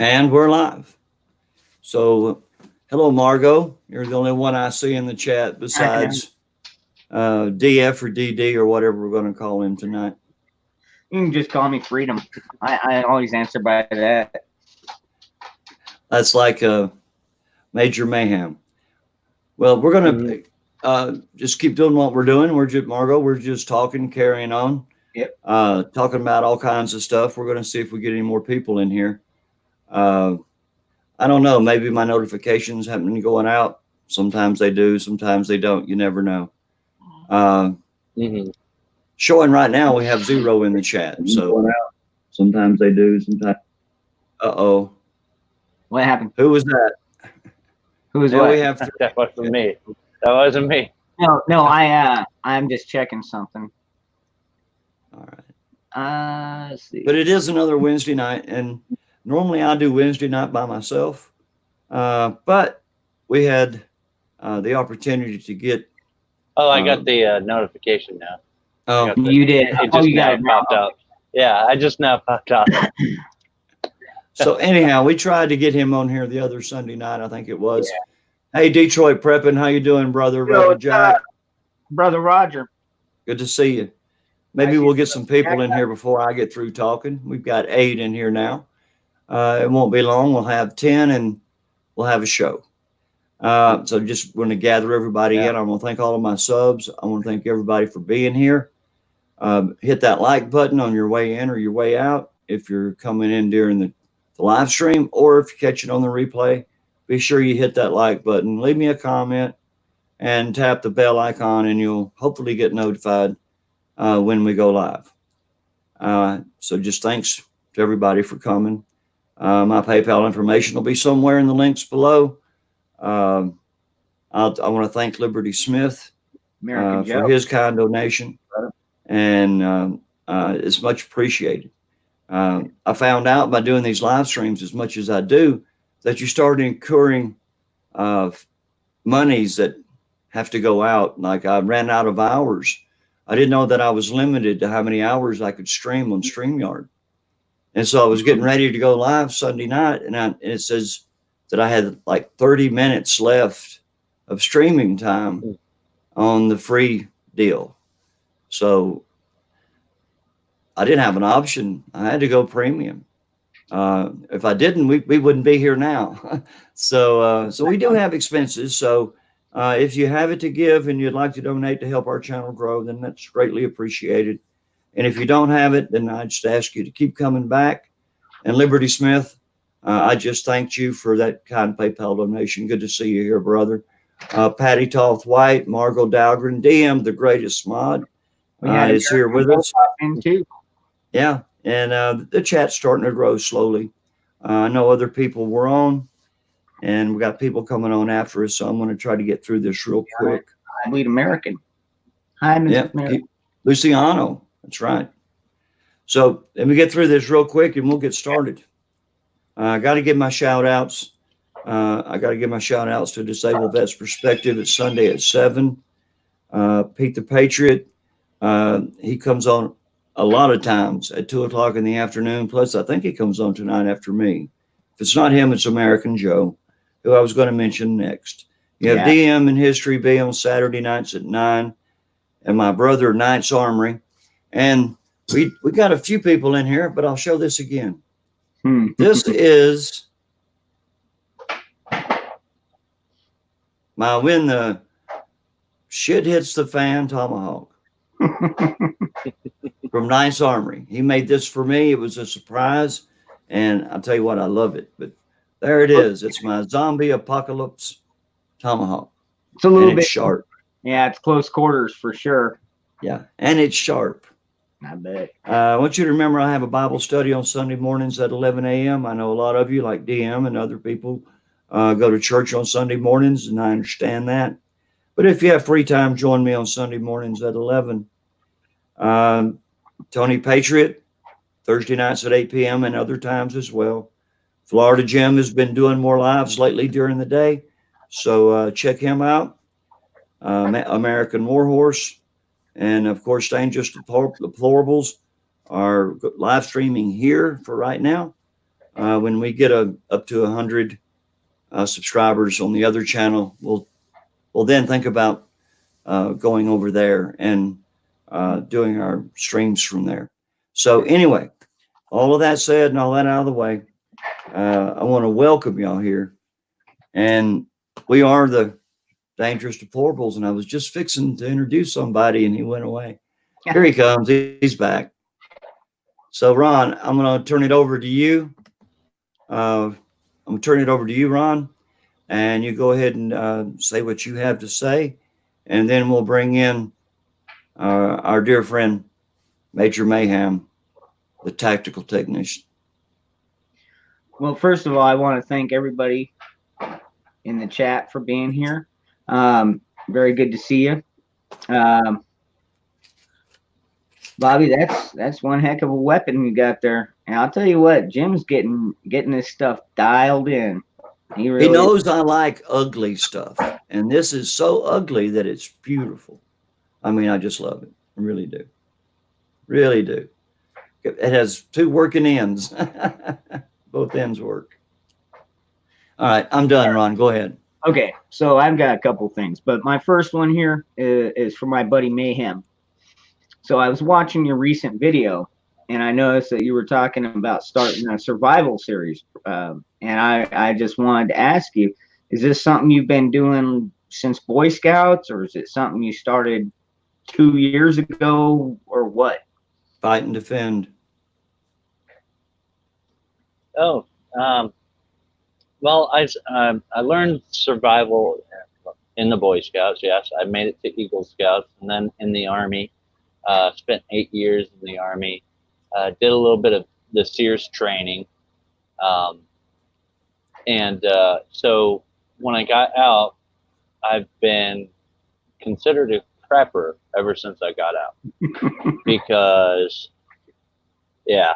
And we're live. So, hello, Margot. You're the only one I see in the chat besides DF or DD or whatever we're going to call him tonight. You can just call me Freedom. I always answer by that. That's like Major Mayhem. Well, we're going to just keep doing what we're doing. Margot, we're just talking, carrying on. Yep. Talking about all kinds of stuff. We're going to see if we get any more people in here. I don't know. Maybe my notifications haven't been going out. Sometimes they do. Sometimes they don't. You never know. Showing right now, we have 0 in the chat. So sometimes they do. Sometimes. Uh-oh. What happened? Who was that? Who was what? We have that wasn't me. That wasn't me. No. I'm just checking something. All right. Let's see. But it is another Wednesday night, and normally I do Wednesday night by myself. But we had the opportunity to get. Oh, I got the notification now. Oh, you did. It just you got it popped out. Yeah, I just now popped out. So anyhow, we tried to get him on here the other Sunday night, I think it was. Yeah. Hey, Detroit Prepping, how you doing, brother? Brother Jack. Brother Roger. Good to see you. Maybe we'll get some people in here before I get through talking. We've got 8 in here now. It won't be long. We'll have 10 and we'll have a show. So just want to gather everybody in. I want to thank all of my subs. I want to thank everybody for being here. Hit that like button on your way in or your way out. If you're coming in during the live stream, or if you catch it on the replay, be sure you hit that like button. Leave me a comment and tap the bell icon, and you'll hopefully get notified when we go live. So just thanks to everybody for coming. My PayPal information will be somewhere in the links below. I want to thank Liberty Smith for his kind donation, and it's much appreciated. I found out by doing these live streams as much as I do that you start incurring monies that have to go out. Like I ran out of hours. I didn't know that I was limited to how many hours I could stream on StreamYard. And so I was getting ready to go live Sunday night, and it says that I had like 30 minutes left of streaming time on the free deal. So I didn't have an option. I had to go premium. If I didn't, we wouldn't be here now. So we do have expenses. So if you have it to give and you'd like to donate to help our channel grow, then that's greatly appreciated. And if you don't have it, then I just ask you to keep coming back. And Liberty Smith, I just thanked you for that kind PayPal donation. Good to see you here, brother. Patty Toth White, Margot Dahlgren, DM, the greatest mod, is here with us. Yeah, and the chat's starting to grow slowly. I know other people were on, and we got people coming on after us, so I'm going to try to get through this real quick. I bleed American. Hi, Mr. American. Luciano, that's right. So let me get through this real quick, and we'll get started. I got to give my shout outs. I got to give my shout outs to Disabled Vets Perspective. It's Sunday at 7. Pete the Patriot, he comes on a lot of times at 2 o'clock in the afternoon. Plus, I think he comes on tonight after me. If it's not him, it's American Joe, who I was going to mention next. You have DM and History B on Saturday nights at 9, and my brother Knight's Armory. And we got a few people in here, but I'll show this again. This is my when the shit hits the fan tomahawk from Knight's Armory. He made this for me. It was a surprise, and I'll tell you what, I love it. But there it is. It's my zombie apocalypse tomahawk. It's a little bit sharp. Yeah, it's close quarters for sure. Yeah, and it's sharp. I bet. I want you to remember I have a Bible study on Sunday mornings at 11 a.m. I know a lot of you, like DM and other people, go to church on Sunday mornings, and I understand that. But if you have free time, join me on Sunday mornings at 11. Tony Patriot, Thursday nights at 8 p.m. and other times as well. Florida Jim has been doing more lives lately during the day, so check him out. American Warhorse. And of course, Dangerous Deplorables are live streaming here for right now. when we get up to 100 subscribers on the other channel, we'll then think about going over there and doing our streams from there. So anyway, all of that said and all that out of the way, I want to welcome y'all here. And we are the Dangerous Deplorables, and I was just fixing to introduce somebody, and he went away. Here he comes. He's back. So, Ron, I'm going to turn it over to you. I'm going to turn it over to you, Ron, and you go ahead and say what you have to say, and then we'll bring in our dear friend, Major Mayhem, the tactical technician. Well, first of all, I want to thank everybody in the chat for being here. Very good to see you. Bobby, that's one heck of a weapon you got there. And I'll tell you what, Jim's getting this stuff dialed in. He knows I like ugly stuff, and this is so ugly that it's beautiful. I mean, I just love it. I really do. Really do. It has two working ends. Both ends work. All right, I'm done, Ron. Go ahead. Okay, so I've got a couple things, but my first one here is for my buddy Mayhem. So I was watching your recent video, and I noticed that you were talking about starting a survival series. And I just wanted to ask you, is this something you've been doing since Boy Scouts, or is it something you started 2 years ago, or what? Fight and defend. Oh, well, I learned survival in the Boy Scouts. Yes, I made it to Eagle Scouts, and then in the Army. Spent 8 years in the Army. Did a little bit of the Sears training, and so when I got out, I've been considered a prepper ever since I got out because, yeah.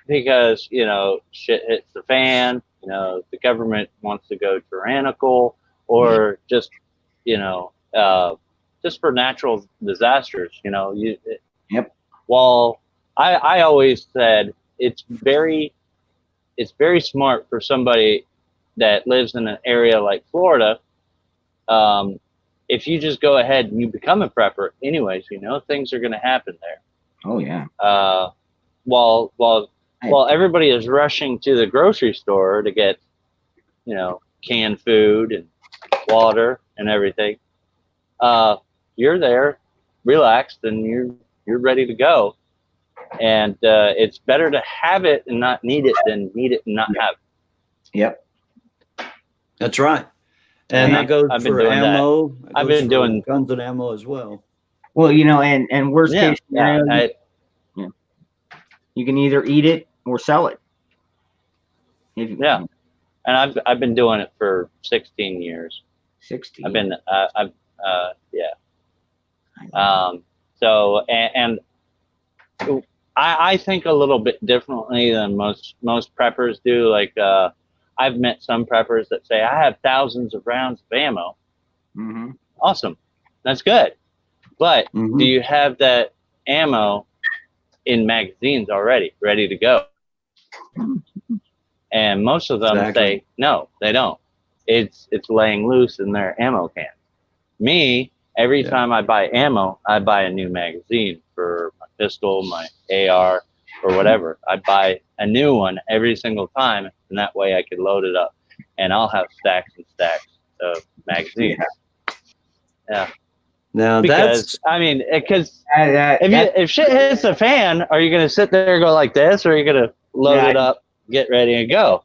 Because, you know, shit hits the fan, you know, the government wants to go tyrannical, or just, you know, just for natural disasters, you know. Yep. Well, I always said it's very smart for somebody that lives in an area like Florida. If you just go ahead and you become a prepper anyways, you know, things are going to happen there. Oh, yeah. While everybody is rushing to the grocery store to get, you know, canned food and water and everything, you're there, relaxed, and you're ready to go. And it's better to have it and not need it than need it and not have it. Yep. That's right. And that goes for ammo. I've been doing guns and ammo as well. Well, you know, and worst case scenario, you can either eat it or sell it. And I've been doing it for 16 years. 16. I've been so I think a little bit differently than most preppers do. Like I've met some preppers that say, I have thousands of rounds of ammo. Mm-hmm. Awesome, that's good. But do you have that ammo in magazines already, ready to go? And most of them say no, they don't. It's laying loose in their ammo can. Me, every time I buy ammo, I buy a new magazine for my pistol, my AR, or whatever. I buy a new one every single time, and that way I can load it up, and I'll have stacks and stacks of magazines. Yeah. Now because if shit hits the fan, are you gonna sit there and go like this, or are you gonna load it up, get ready, and go?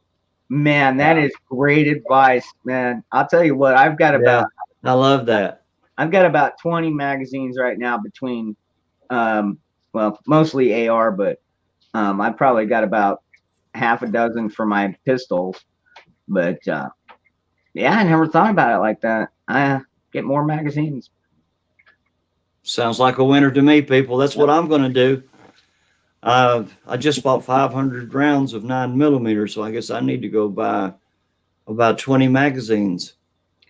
Man, that is great advice, man. I'll tell you what, I've got about. I love that. I've got about 20 magazines right now between, well, mostly AR, but I've probably got about half a dozen for my pistols. But yeah, I never thought about it like that. I get more magazines. Sounds like a winner to me, people. That's what I'm going to do. I just bought 500 rounds of 9mm, so I guess I need to go buy about 20 magazines.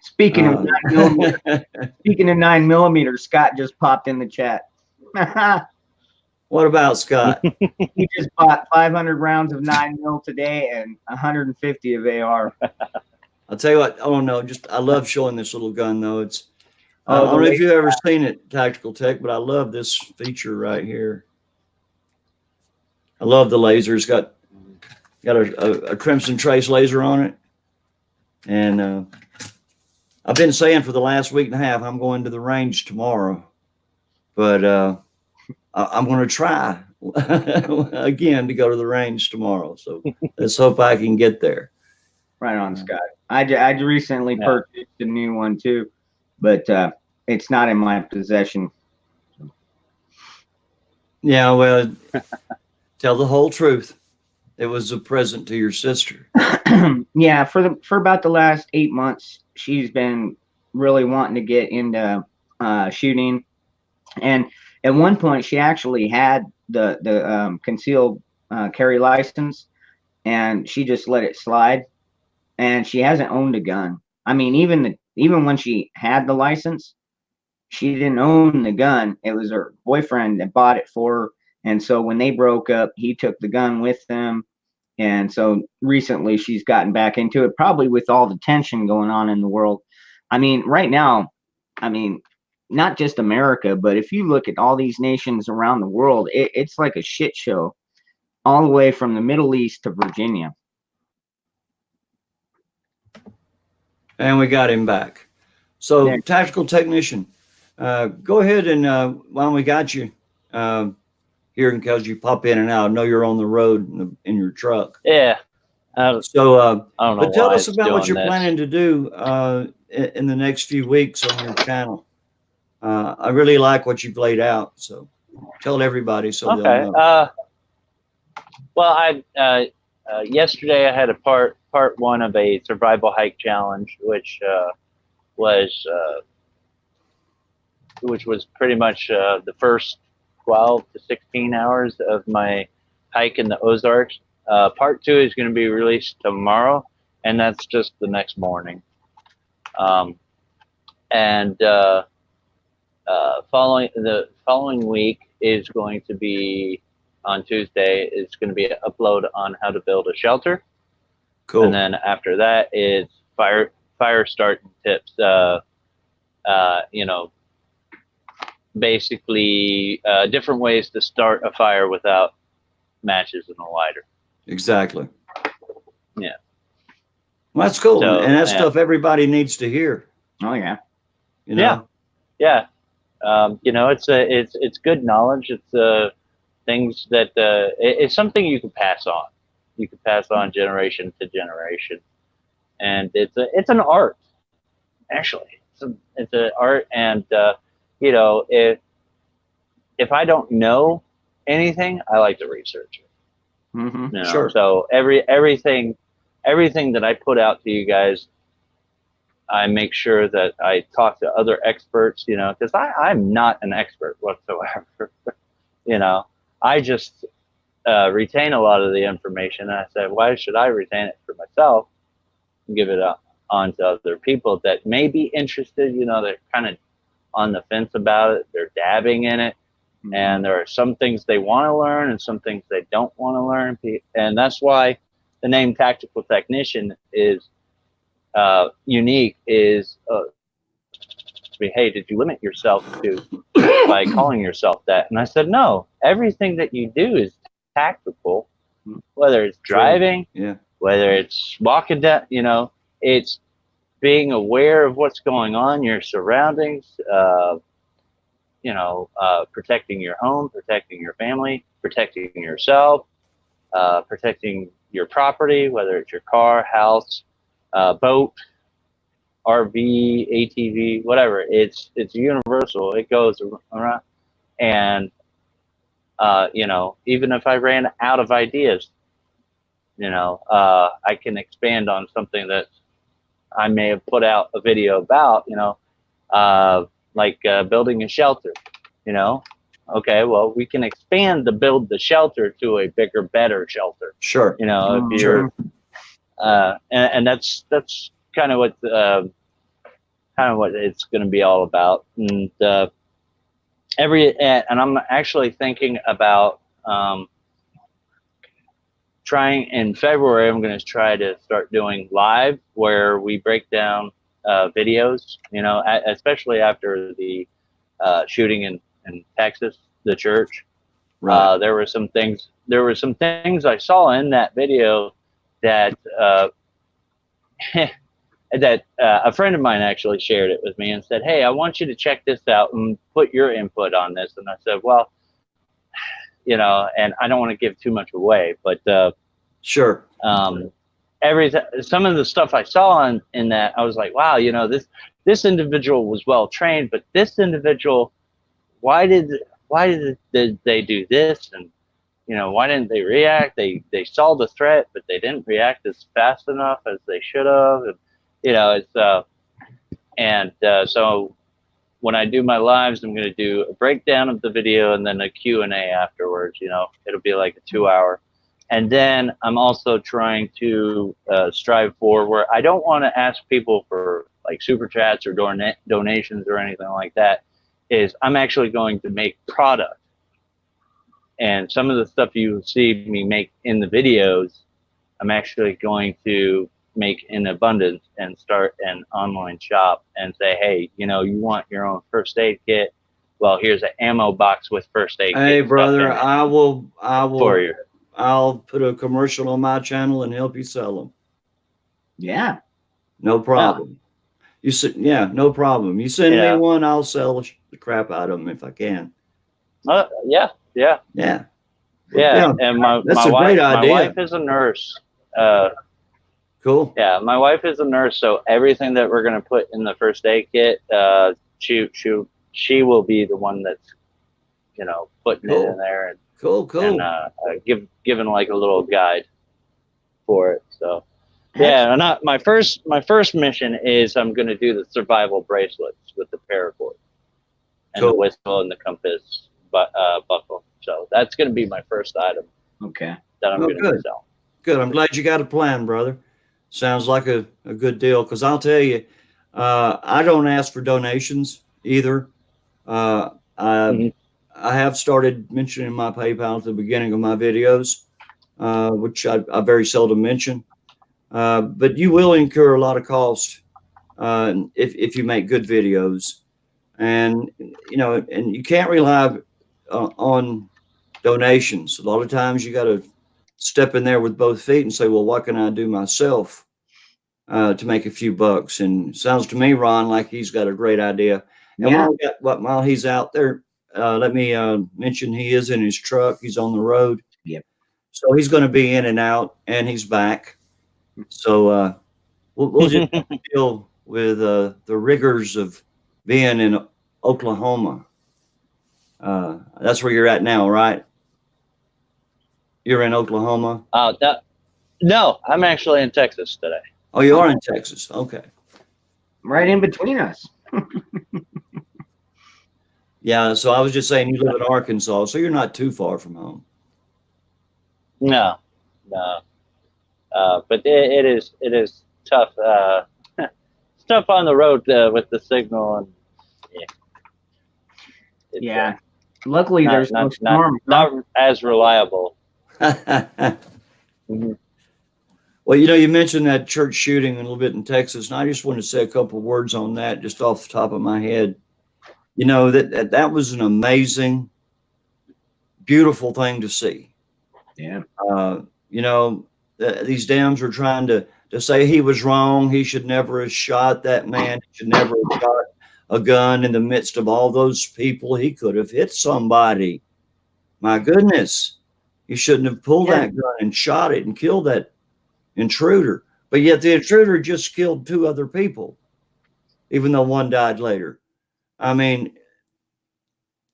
Speaking of 9mm, Scott just popped in the chat. What about Scott? He just bought 500 rounds of 9mm today and 150 of AR. I'll tell you what. Oh no, just I love showing this little gun though. It's I Oh, don't the know if you've ever seen it, Tactical Tech, but I love this feature right here. I love the laser. It's got a Crimson Trace laser on it, and I've been saying for the last week and a half I'm going to the range tomorrow, but I'm going to try again to go to the range tomorrow. So let's hope I can get there. right on, Scott. I recently purchased a new one too, but it's not in my possession. Yeah, well, tell the whole truth. It was a present to your sister. Yeah, for about the last 8 months, she's been really wanting to get into shooting, and at one point she actually had the concealed carry license, and she just let it slide, and she hasn't owned a gun. I mean, even when she had the license, she didn't own the gun. It was her boyfriend that bought it for her, and so when they broke up, he took the gun with them. And so recently she's gotten back into it, probably with all the tension going on in the world. I mean, right now, I mean, not just America, but if you look at all these nations around the world, it's like a shit show, all the way from the Middle East to Virginia. And we got him back. So, There. Tactical Technician, go ahead and while we got you here, because you pop in and out, I know you're on the road in your truck. Yeah. So, I don't know. but tell why us it's about what doing you're this. planning to do in the next few weeks on your channel. I really like what you've laid out. So, tell everybody so they'll Okay. know. Well, yesterday I had a part one of a survival hike challenge, which was pretty much the first 12 to 16 hours of my hike in the Ozarks. Part 2 is going to be released tomorrow, and that's just the next morning. Following week is going to be on Tuesday. It's going to be an upload on how to build a shelter. Cool. And then after that is fire starting tips. Basically different ways to start a fire without matches and a lighter. Exactly. Yeah. Well, that's cool, So, and that's stuff everybody needs to hear. Oh yeah. You know? Yeah. It's good knowledge. It's things that it's something you can pass on. You can pass on generation to generation, and it's an art. Actually, it's an art, and if I don't know anything, I like to research it. Mm-hmm. Sure. So everything that I put out to you guys, I make sure that I talk to other experts, because I'm not an expert whatsoever. I just retain a lot of the information. And I said, why should I retain it for myself and give it on to other people that may be interested? They're kind of on the fence about it. They're dabbing in it. Mm-hmm. And there are some things they want to learn and some things they don't want to learn. And that's why the name Tactical Technician is unique. Is hey, did you limit yourself to by calling yourself that? And I said, no, everything that you do is tactical, whether it's driving, whether it's walking down, it's being aware of what's going on, your surroundings, protecting your home, protecting your family, protecting yourself, protecting your property, whether it's your car, house, boat, RV, ATV, whatever. It's universal. It goes around, and even if I ran out of ideas, I can expand on something that I may have put out a video about, like building a shelter. Okay, well, we can expand build the shelter to a bigger, better shelter. Sure. If you're, and that's kind of what it's going to be all about. And and I'm actually thinking about trying in February. I'm going to try to start doing live where we break down videos, you know, especially after the shooting in Texas, the church. Right. There were some things I saw in that video that that a friend of mine actually shared it with me and said, "Hey, I want you to check this out and put your input on this." And I said, "Well, you know," and I don't want to give too much away, but Sure. Some of the stuff I saw in that, I was like, wow, you know, this individual was well trained, but this individual, why did they do this? And you know, why didn't they react? They saw the threat, but they didn't react as fast enough as they should have. And you know, so when I do my lives, I'm going to do a breakdown of the video and then a Q&A afterwards. You know, it'll be like a 2-hour. And then I'm also trying to strive for where I don't want to ask people for like super chats or donations or anything like that. Is I'm actually going to make product. And some of the stuff you see me make in the videos, I'm actually going to make in abundance and start an online shop and say, hey, you know, you want your own first aid kit? Well, here's an ammo box with first aid kit. Hey, brother, I will for you. I'll put a commercial on my channel and help you sell them. Yeah. No problem. You said, yeah, no problem. You send me one, I'll sell the crap out of them if I can. Yeah. And that's a great idea. My wife is a nurse. Cool. Yeah, my wife is a nurse, so everything that we're gonna put in the first aid kit, she will be the one that's, you know, putting it in there and and giving like a little guide for it. So yeah, and my first mission is I'm gonna do the survival bracelets with the paracord and the whistle and the compass buckle. So that's gonna be my first item. Okay. That I'm gonna sell. Good. I'm glad you got a plan, brother. Sounds like a good deal. Because I'll tell you, I don't ask for donations either. I have started mentioning my PayPal at the beginning of my videos, which I very seldom mention. But you will incur a lot of cost if you make good videos, and you know, and you can't rely on donations. A lot of times you got to step in there with both feet and say, well, what can I do myself to make a few bucks? And it sounds to me, Ron, like he's got a great idea. And while he's out there, let me mention he is in his truck. He's on the road. Yep. So he's going to be in and out, and he's back. So we'll just deal with the rigors of being in Oklahoma. That's where you're at now, right? You're in Oklahoma? No, I'm actually in Texas today. Oh, you are in Texas. Okay. Right in between us. Yeah, so I was just saying you live in Arkansas, so you're not too far from home. No. But it is tough. It's tough on the road with the signal and yeah. Luckily, there's no storm. Not as reliable. Well, you know, you mentioned that church shooting a little bit in Texas, and I just want to say a couple of words on that just off the top of my head. You know, that was an amazing, beautiful thing to see. Yeah. You know, these Dems are trying to say he was wrong. He should never have shot that man. He should never have shot a gun in the midst of all those people. He could have hit somebody. My goodness. You shouldn't have pulled that gun and shot it and killed that intruder. But yet the intruder just killed 2 other people, even though one died later. I mean,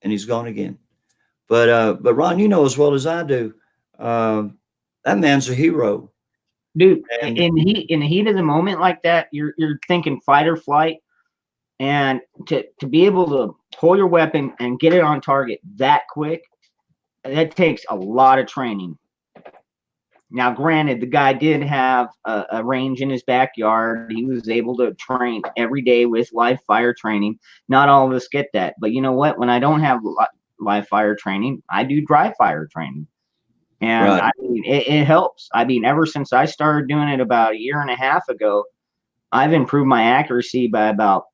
and he's gone again. But Ron, you know as well as I do, that man's a hero. Dude, in the heat of the moment like that, you're thinking fight or flight. And to be able to pull your weapon and get it on target that quick, that takes a lot of training. Now, granted, the guy did have a range in his backyard. He was able to train every day with live fire training. Not all of us get that. But you know what? When I don't have live fire training, I do dry fire training. And Right. I mean, it helps. I mean, ever since I started doing it about a year and a half ago, I've improved my accuracy by about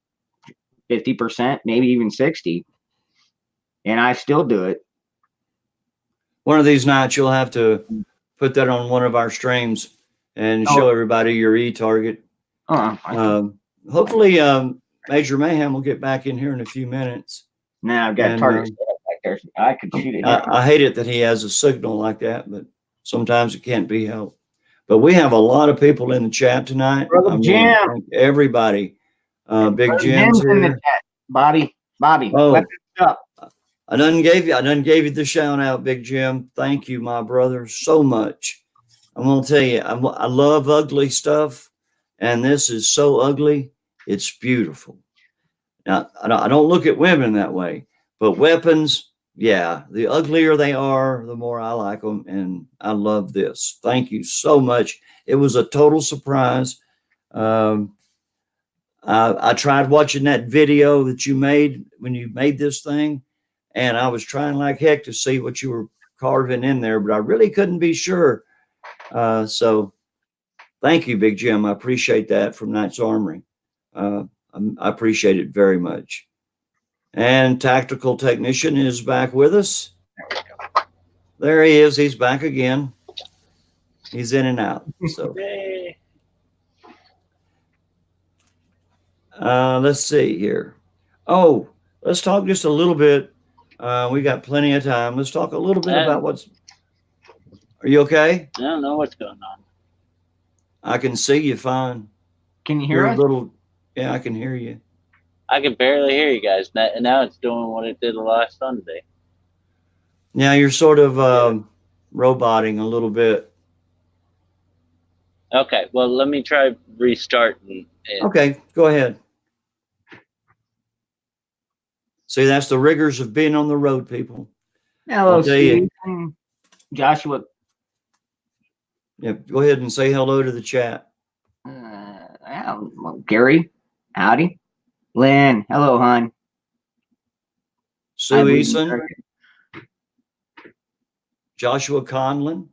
50%, maybe even 60. And I still do it. One of these nights, you'll have to put that on one of our streams and show everybody your e-target. Hopefully, Major Mayhem will get back in here in a few minutes. Now I've got targets back there. I could shoot it. I hate it that he has a signal like that, but sometimes it can't be helped. But we have a lot of people in the chat tonight. Brother Jim, everybody. Big Jim's here. In the chat. Bobby. Oh, I done gave you the shout out, Big Jim. Thank you, my brother, so much. I'm gonna tell you, I love ugly stuff, and this is so ugly. It's beautiful. Now, I don't look at women that way, but weapons, yeah, the uglier they are, the more I like them, and I love this. Thank you so much. It was a total surprise. I tried watching that video that you made when you made this thing, and I was trying like heck to see what you were carving in there, but I really couldn't be sure. So thank you, Big Jim. I appreciate that from Knight's Armory. I appreciate it very much. And Tactical Technician is back with us. There he is. He's back again. He's in and out. So let's see here. Oh, let's talk just a little bit. We got plenty of time. Let's talk a little bit about what's. Are you okay? I don't know what's going on. I can see you fine. Can you hear us? Yeah, I can hear you. I can barely hear you guys. Now it's doing what it did last Sunday. Yeah, you're sort of roboting a little bit. Okay, well, let me try restarting. Okay, go ahead. See, that's the rigors of being on the road, people. Hello, Steve. Joshua. Yeah, go ahead and say hello to the chat. Gary, howdy. Lynn, hello, hon. Sue Eason, Joshua Conlon,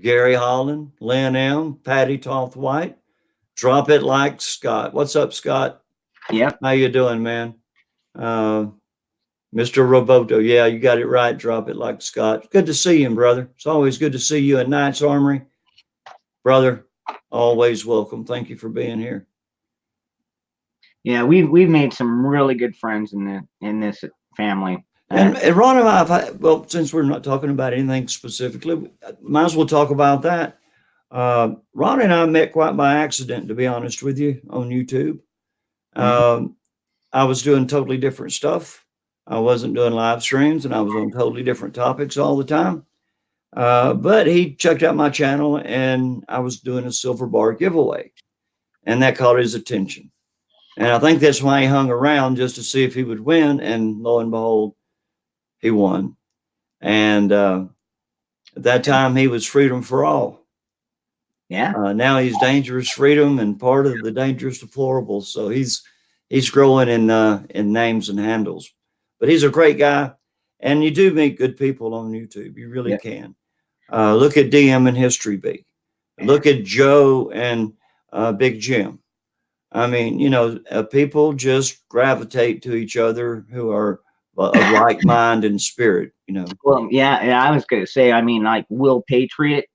Gary Holland, Lynn M, Patty Toth White. Drop it like Scott. What's up, Scott? Yep. How you doing, man? Mr. Roboto. Yeah, you got it right. Drop it like Scott. Good to see you, brother. It's always good to see you at Knight's Armory. Brother, always welcome. Thank you for being here. Yeah, we've made some really good friends in this family. And Ron and I, well, since we're not talking about anything specifically, might as well talk about that. Ron and I met quite by accident, to be honest with you, on YouTube. I was doing totally different stuff. I wasn't doing live streams, and I was on totally different topics all the time. But he checked out my channel, and I was doing a silver bar giveaway, and that caught his attention. And I think that's why he hung around, just to see if he would win. And lo and behold, he won. And at that time, he was Freedom for All. Yeah. Now he's Dangerous Freedom and part of the Dangerous Deplorables. So he's growing in names and handles. But he's a great guy. And you do meet good people on YouTube. You really can. Look at DM and History B. Look at Joe and Big Jim. I mean, you know, people just gravitate to each other who are of like mind and spirit, you know. Well, yeah, I was going to say, I mean, like Will Patriot,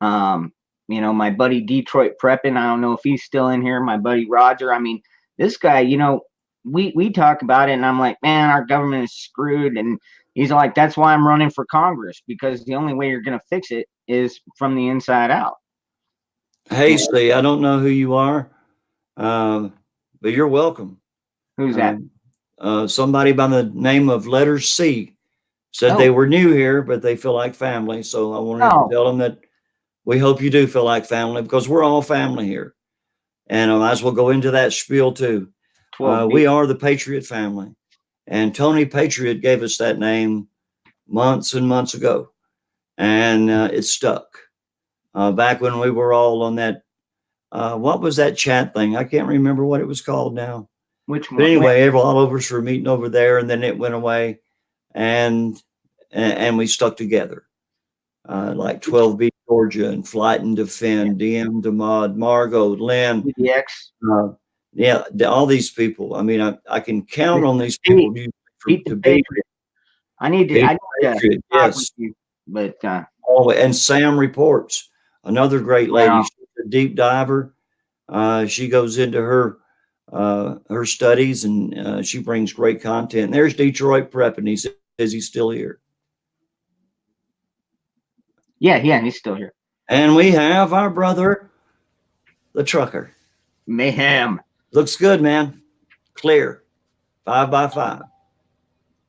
you know, my buddy Detroit Preppin', I don't know if he's still in here, my buddy Roger. I mean, this guy, you know, we talk about it, and I'm like, man, our government is screwed. And he's like, that's why I'm running for Congress, because the only way you're going to fix it is from the inside out. Hey, see, I don't know who you are. But you're welcome. Who's that? Somebody by the name of Letter C said they were new here, but they feel like family. So I wanted to tell them that we hope you do feel like family, because we're all family here. And I might as well go into that spiel too. We are the Patriot family. And Tony Patriot gave us that name months and months ago. And it stuck. back when we were all on that. What was that chat thing? I can't remember what it was called now. Which one? But anyway, all of us were meeting over there, and then it went away, and we stuck together, like 12B Georgia and Flight and Defend, DM Demod, Margot, Lynn, DX. Yeah, all these people. I mean, I can count on these people to be. I need to talk yes. with you, but and Sam Reports, another great lady. Wow. She's a deep diver. She goes into her studies, and she brings great content. And there's Detroit Prep, and he says he's still here. Yeah, he's still here. And we have our brother, the trucker. Mayhem. Looks good, man. Clear. 5x5.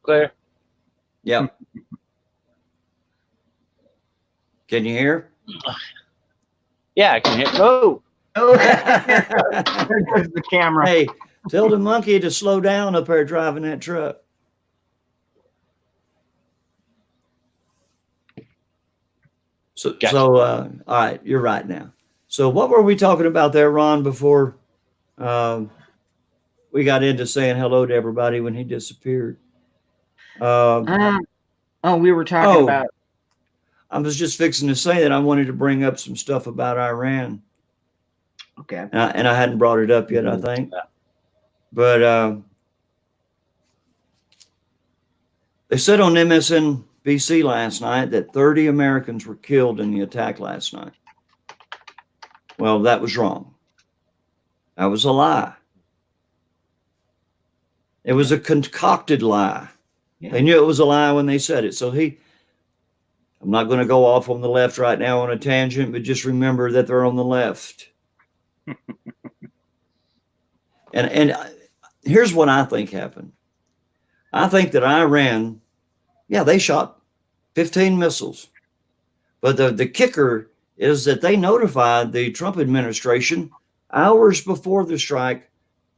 Clear. Yep. Can you hear? Yeah, I can hear. Oh, There goes the camera. Hey, tell the monkey to slow down up there driving that truck. So, Gotcha. all right, you're right now. So what were we talking about there, Ron, before we got into saying hello to everybody when he disappeared? We were talking about. I was just fixing to say that I wanted to bring up some stuff about Iran. Okay. And I hadn't brought it up yet, I think. But they said on MSNBC last night that 30 Americans were killed in the attack last night. Well, that was wrong. That was a lie. It was a concocted lie. Yeah. They knew it was a lie when they said it. So I'm not going to go off on the left right now on a tangent, but just remember that they're on the left. and here's what I think happened. I think that Iran, they shot 15 missiles. But the kicker is that they notified the Trump administration hours before the strike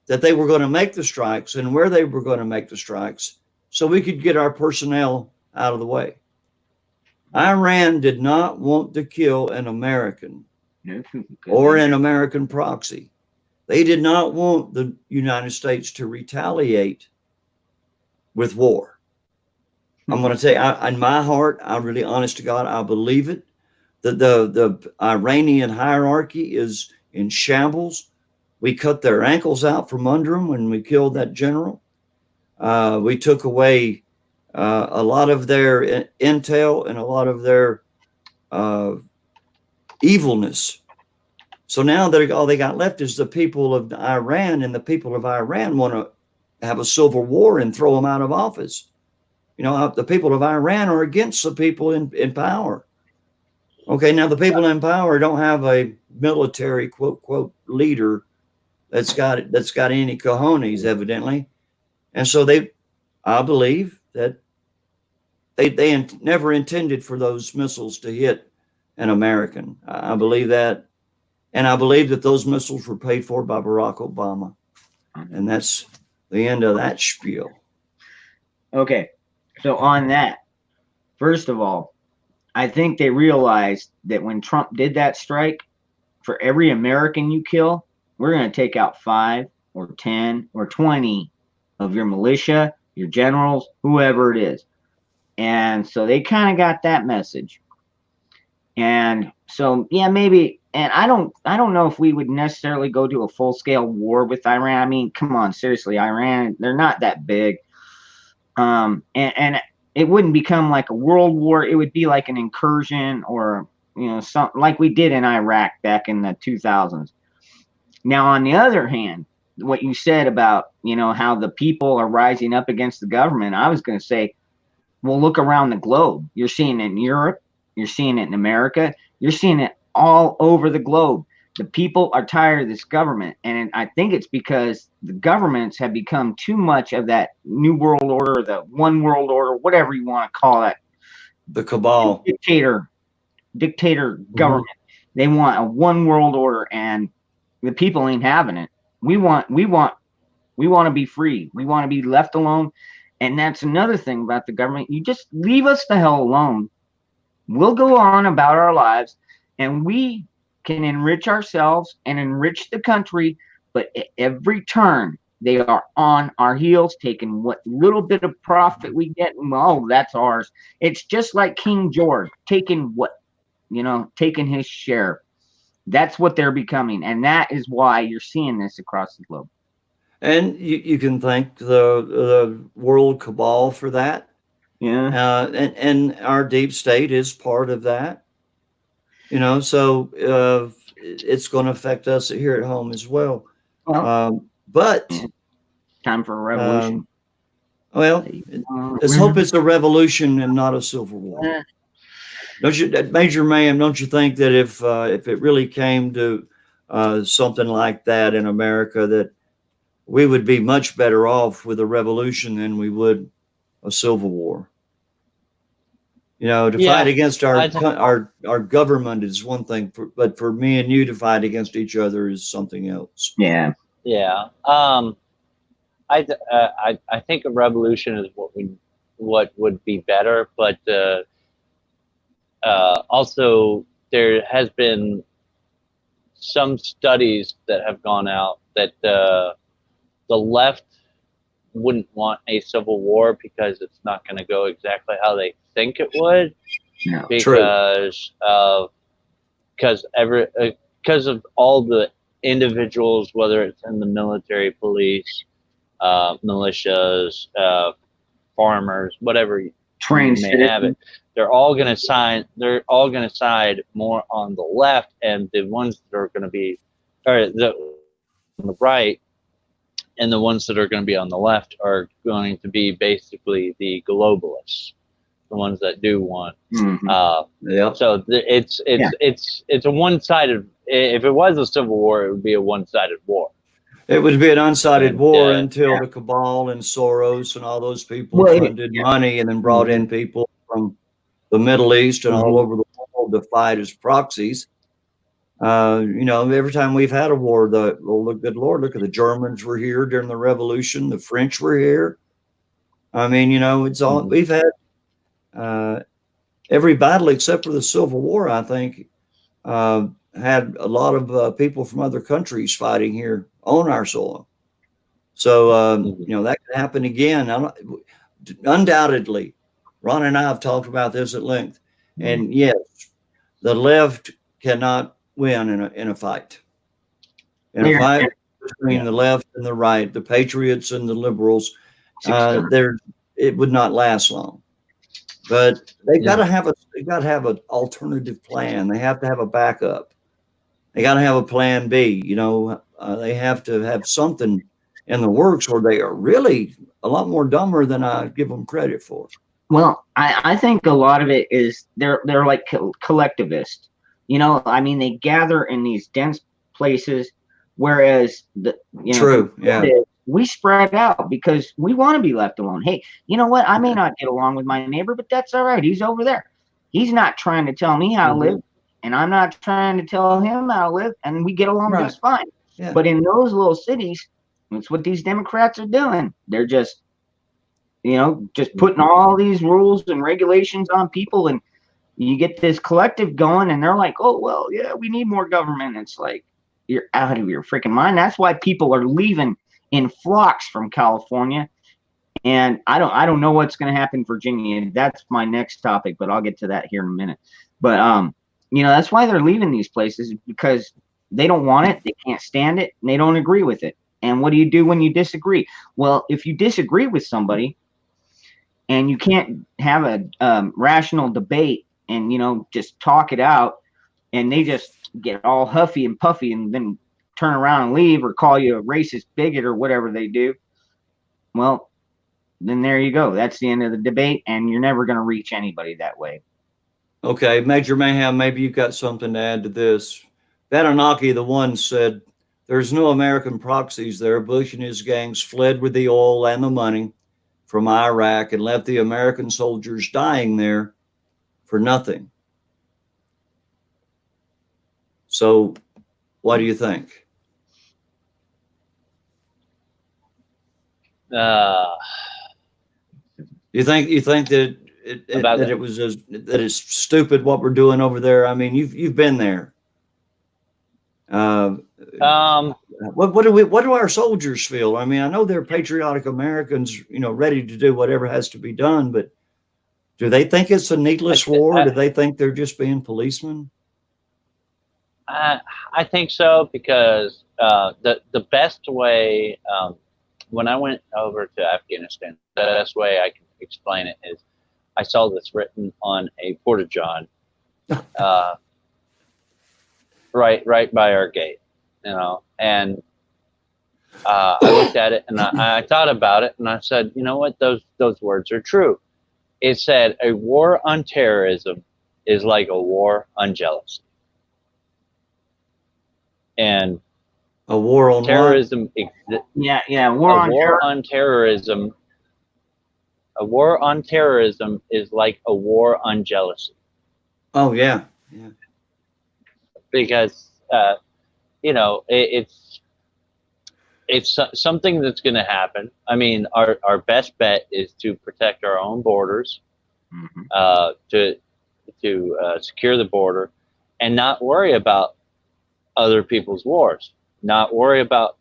that they were going to make the strikes and where they were going to make the strikes so we could get our personnel out of the way. Iran did not want to kill an American or an American proxy. They did not want the United States to retaliate with war. I'm going to tell you, in my heart, I'm really honest to God, I believe it. The Iranian hierarchy is in shambles. We cut their ankles out from under them when we killed that general. We took away a lot of their intel and a lot of their evilness. So now all they got left is the people of Iran, and the people of Iran want to have a civil war and throw them out of office. You know, the people of Iran are against the people in power. Okay, now the people in power don't have a military quote leader that's got any cojones, evidently, and so I believe that they never intended for those missiles to hit an American. I believe that, and I believe that those missiles were paid for by Barack Obama, and that's the end of that spiel. Okay, so on that, first of all, I think they realized that when Trump did that strike, for every American you kill, we're going to take out 5 or 10 or 20 of your militia, your generals, whoever it is. And so they kind of got that message. And so, maybe, and I don't know if we would necessarily go to a full-scale war with Iran. I mean, come on, seriously, Iran, they're not that big. And it wouldn't become like a world war. It would be like an incursion or, something like we did in Iraq back in the 2000s. Now, on the other hand, what you said about, how the people are rising up against the government, I was going to say, well, look around the globe. You're seeing it in Europe. You're seeing it in America. You're seeing it all over the globe. The people are tired of this government. And I think it's because the governments have become too much of that new world order, the one world order, whatever you want to call it. The cabal. Dictator government. They want a one world order, and the people ain't having it. We want to be free. We want to be left alone. And that's another thing about the government. You just leave us the hell alone. We'll go on about our lives. and we can enrich ourselves and enrich the country, but at every turn they are on our heels, taking what little bit of profit we get, and oh, that's ours. It's just like King George taking what, taking his share. That's what they're becoming, and that is why you're seeing this across the globe. And you can thank the world cabal for that. Yeah. And our deep state is part of that. So it's going to affect us here at home as well. Well, But time for a revolution. Well, let's hope it's a revolution and not a civil war. Major Mayhem, don't you think that if it really came to something like that in America, that we would be much better off with a revolution than we would a civil war? To fight against our government is one thing, but for me and you to fight against each other is something else. Yeah. Yeah. I think a revolution is what would be better, but also there has been some studies that have gone out that the left wouldn't want a civil war because it's not going to go exactly how they think it would. No. Because of all the individuals, whether it's in the military, police, militias, farmers, whatever you may have it, they're all going to side more on the left, and the ones that are going to be on the right, and the ones that are going to be on the left are going to be basically the globalists, the ones that do want. So it's a one-sided. If it was a civil war, it would be a one-sided war. It would be an unsided war until the cabal and Soros and all those people funded money and then brought in people from the Middle East and all over the world to fight as proxies. Every time we've had a war, good Lord, look at the Germans were here during the Revolution. The French were here. I mean, it's all we've had. Every battle except for the Civil War, I think, had a lot of people from other countries fighting here on our soil. So, that could happen again. Undoubtedly, Ron and I have talked about this at length. And yes, the left cannot win in a fight. In a fight between the left and the right, the patriots and the liberals, it would not last long. But they've got to have an alternative plan. They have to have a backup. They got to have a plan B. They have to have something in the works, or they are really a lot more dumber than I give them credit for. Well, I think a lot of it is they're like collectivists. I mean, they gather in these dense places, whereas True, yeah. We spread out because we want to be left alone. Hey, you know what? I may not get along with my neighbor, but that's all right. He's over there. He's not trying to tell me how to live, and I'm not trying to tell him how to live, and we get along just fine. Yeah. But in those little cities, that's what these Democrats are doing. They're just, just putting all these rules and regulations on people, and you get this collective going, and they're like, oh, well, yeah, we need more government. It's like, you're out of your freaking mind. That's why people are leaving in flocks from California. And I don't know what's going to happen in Virginia. That's my next topic, but I'll get to that here in a minute. But, that's why they're leaving these places, because they don't want it. They can't stand it. And they don't agree with it. And what do you do when you disagree? Well, if you disagree with somebody and you can't have a rational debate and, just talk it out, and they just get all huffy and puffy and then turn around and leave or call you a racist bigot or whatever they do, well, then there you go. That's the end of the debate, and you're never going to reach anybody that way. Okay, Major Mayhem, maybe you've got something to add to this. Vatanaki, the one, said, there's no American proxies there. Bush and his gangs fled with the oil and the money from Iraq and left the American soldiers dying there for nothing. So what do you think? You think that about that it was that it's stupid what we're doing over there. I mean, you've been there. What do our soldiers feel? I mean, I know they're patriotic Americans, ready to do whatever has to be done, but do they think it's a needless war? Do they think they're just being policemen? I think so, because the best way, when I went over to Afghanistan, the best way I can explain it is I saw this written on a porta-john, right by our gate, and I looked at it and I thought about it, and I said, you know what, those words are true. It said a war on terrorism is like a war on jealousy. And a war on terrorism. War on terrorism. A war on terrorism is like a war on jealousy. Oh yeah. Because it's something that's going to happen. I mean, our best bet is to protect our own borders, to secure the border, and not worry about other people's wars. Not worry about.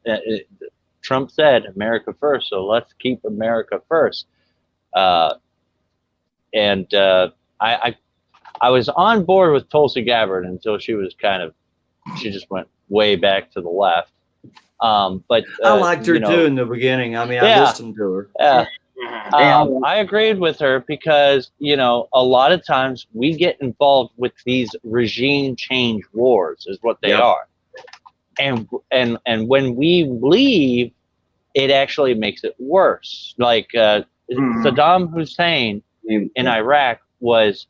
Trump said America first, so let's keep America first. And I was on board with Tulsi Gabbard until she just went way back to the left. But I liked her too in the beginning. I mean, I listened to her. Yeah. I agreed with her because, a lot of times we get involved with these regime change wars is what they are. And when we leave, it actually makes it worse. Like Saddam Hussein in Iraq was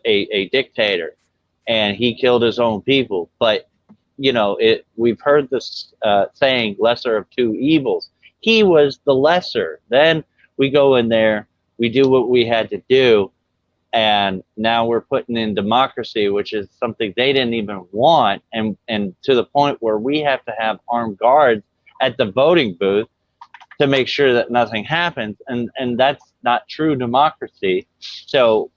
a dictator, and he killed his own people. But we've heard this saying, lesser of two evils. He was the lesser. Then we go in there, we do what we had to do, and now we're putting in democracy, which is something they didn't even want, and to the point where we have to have armed guards at the voting booth to make sure that nothing happens, and that's not true democracy. So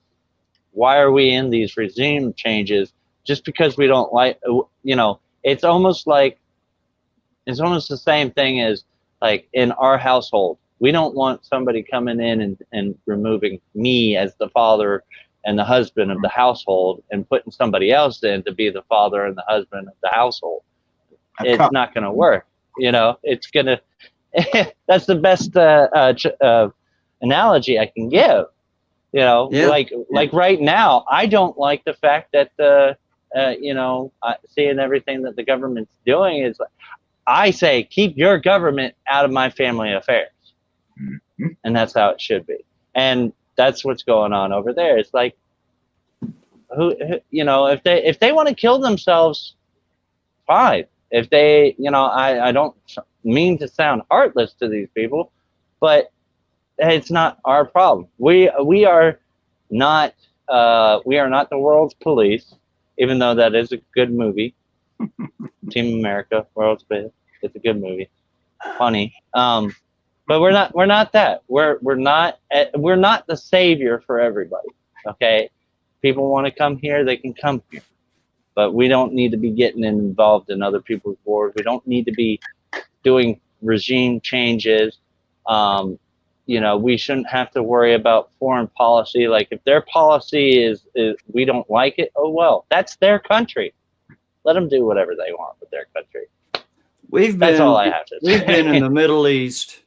why are we in these regime changes just because we don't like, it's almost the same thing as like in our household. We don't want somebody coming in and removing me as the father and the husband of the household and putting somebody else in to be the father and the husband of the household. It's not going to work. It's going to, that's the best analogy I can give. Like right now, I don't like the fact that, seeing everything that the government's doing is, I say, keep your government out of my family affairs. And that's how it should be. And that's what's going on over there. It's like, if they want to kill themselves, fine. If they, I don't mean to sound heartless to these people, but it's not our problem. We are not the world's police, even though that is a good movie. Team America, World's Best. It's a good movie, funny. But we're not that. We're not the savior for everybody. Okay, people want to come here, they can come here, but we don't need to be getting involved in other people's wars. We don't need to be doing regime changes. We shouldn't have to worry about foreign policy. Like if their policy is we don't like it, oh well, that's their country. Let them do whatever they want with their country. That's all I have to say. We've been in the Middle East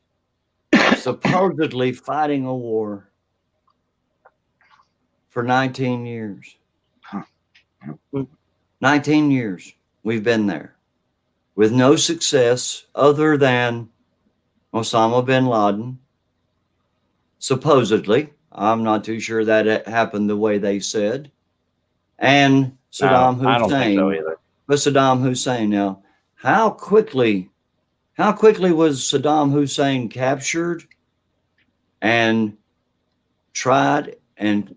supposedly fighting a war for 19 years. 19 years we've been there with no success other than Osama bin Laden. Supposedly, I'm not too sure that it happened the way they said. And Saddam Hussein. I don't think so either. But Saddam Hussein, now, how quickly was Saddam Hussein captured and tried and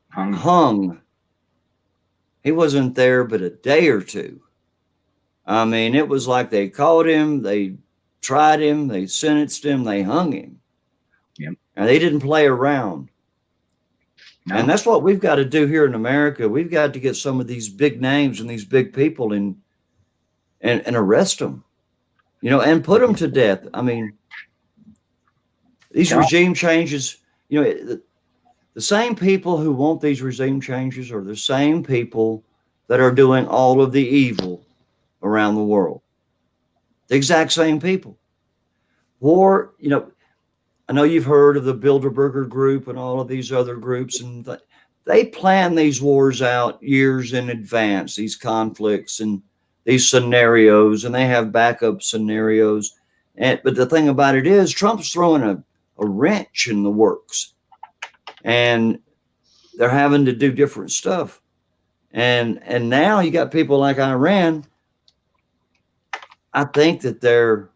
hung? He wasn't there but a day or two. I mean, it was like they caught him, they tried him, they sentenced him, they hung him. Yep. And they didn't play around. No. And that's what we've got to do here in America. We've got to get some of these big names and these big people and arrest them, and put them to death. I mean, these regime changes, the same people who want these regime changes are the same people that are doing all of the evil around the world. The exact same people. War, I know you've heard of the Bilderberger group and all of these other groups, and they plan these wars out years in advance, these conflicts and these scenarios, and they have backup scenarios. But the thing about it is, Trump's throwing a wrench in the works, and they're having to do different stuff. And now you got people like Iran. I think that they're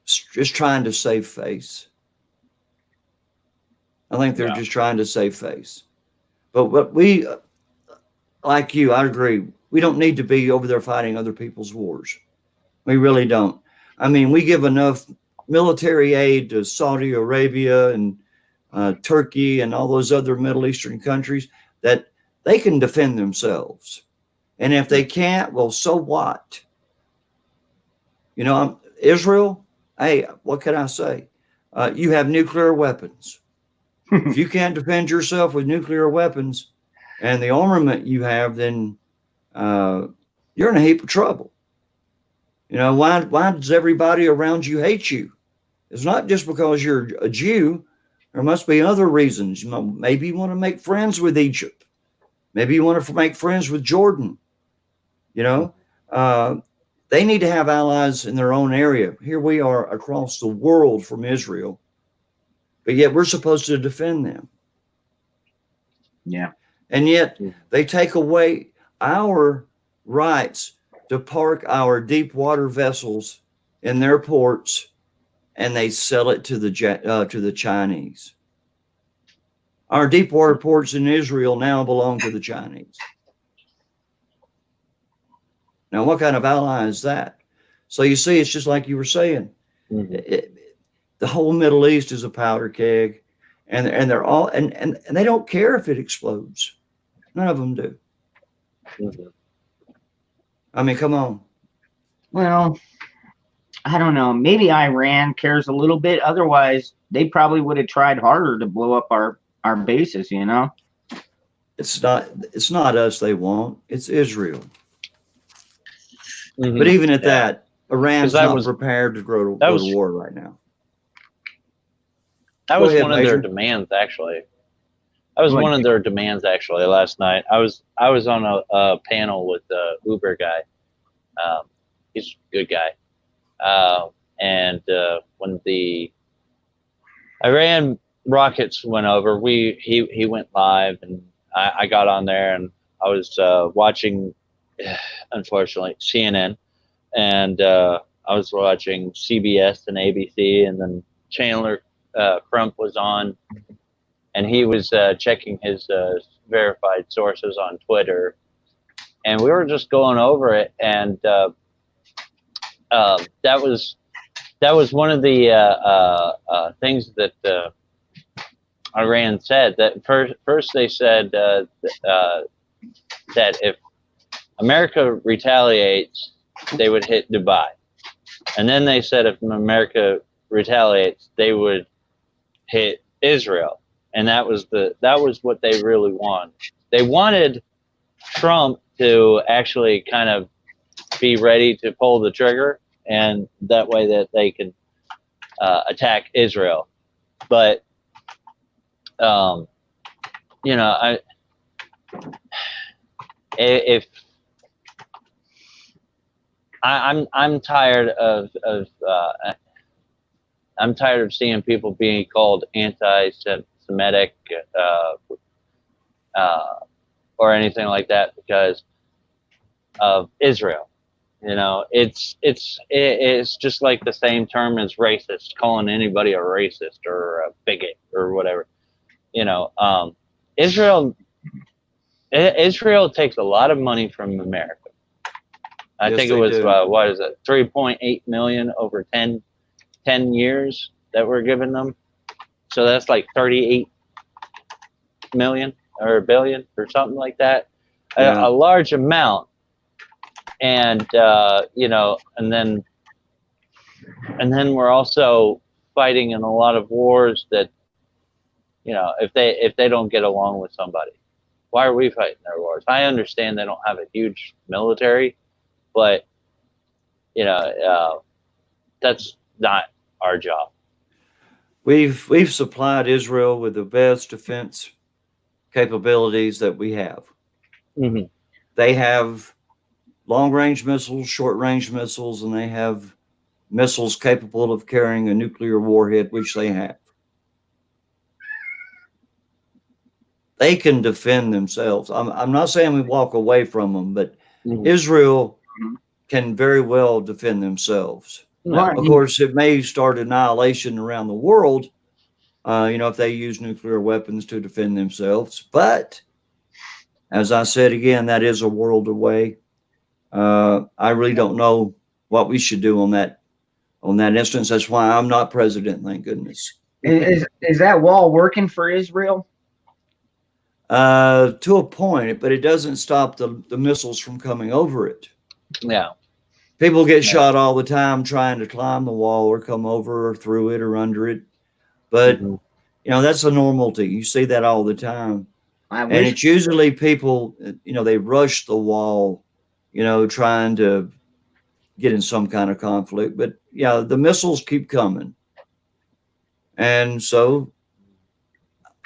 just trying to save face. I think they're just trying to save face. But we, like you, I agree. We don't need to be over there fighting other people's wars. We really don't. I mean, we give enough military aid to Saudi Arabia and Turkey and all those other Middle Eastern countries that they can defend themselves. And if they can't, well, so what? Israel, hey, what can I say? You have nuclear weapons. If you can't defend yourself with nuclear weapons and the armament you have, then you're in a heap of trouble. Why does everybody around you hate you? It's not just because you're a Jew. There must be other reasons. Maybe you want to make friends with Egypt. Maybe you want to make friends with Jordan. They need to have allies in their own area. Here we are across the world from Israel, but yet we're supposed to defend them. Yeah. And yet they take away our rights to park our deep water vessels in their ports, and they sell it to the Chinese. Our deep water ports in Israel now belong to the Chinese. Now, what kind of ally is that? So you see, it's just like you were saying. The whole Middle East is a powder keg, and they're all and they don't care if it explodes. None of them do. I mean, come on. Well, I don't know. Maybe Iran cares a little bit. Otherwise, they probably would have tried harder to blow up our bases. It's not us they want. It's Israel. But even at that, Iran's not prepared to go to war right now. That was one of their demands, actually. One of their demands, actually, last night. I was on a panel with the Uber guy. He's a good guy. And when the Iran rockets went over, he went live, and I got on there, and I was watching, unfortunately, CNN, and I was watching CBS and ABC, and then Chandler Crump was on, and he was checking his verified sources on Twitter, and we were just going over it, and that was one of the things that Iran said. That first they said that if America retaliates, they would hit Dubai, and then they said if America retaliates, they would hit Israel, and that was what they really wanted. They wanted Trump to actually kind of be ready to pull the trigger, and that way that they could attack Israel. But I'm tired of I'm tired of seeing people being called anti-Semitic or anything like that because of Israel. It's just like the same term as racist, calling anybody a racist or a bigot or whatever. Israel takes a lot of money from America. I think it was what is it, 3.8 million over 10 years that we're giving them. So that's like 38 million or a billion or something like that, Yeah. a large amount. And you know, and then we're also fighting in a lot of wars that, you know, if they don't get along with somebody, why are we fighting their wars? I understand they don't have a huge military, but you know, that's not our job. We've supplied Israel with the best defense capabilities that we have. Mm-hmm. They have long range missiles, short range missiles, and they have missiles capable of carrying a nuclear warhead, which they have. They can defend themselves. I'm not saying we walk away from them, but Mm-hmm. Israel can very well defend themselves. Well, Of course, it may start annihilation around the world, you know, if they use nuclear weapons to defend themselves. But as I said again, that is a world away. I really don't know what we should do on that instance. That's why I'm not president, thank goodness. is that wall working for Israel? To a point, but it doesn't stop the missiles from coming over it. Yeah. People get shot all the time trying to climb the wall or come over or through it or under it. But, Mm-hmm. you know, that's a normality. You see that all the time. I And wish it's usually people, you know, they rush the wall, you know, trying to get in some kind of conflict. But, yeah, the missiles keep coming. And so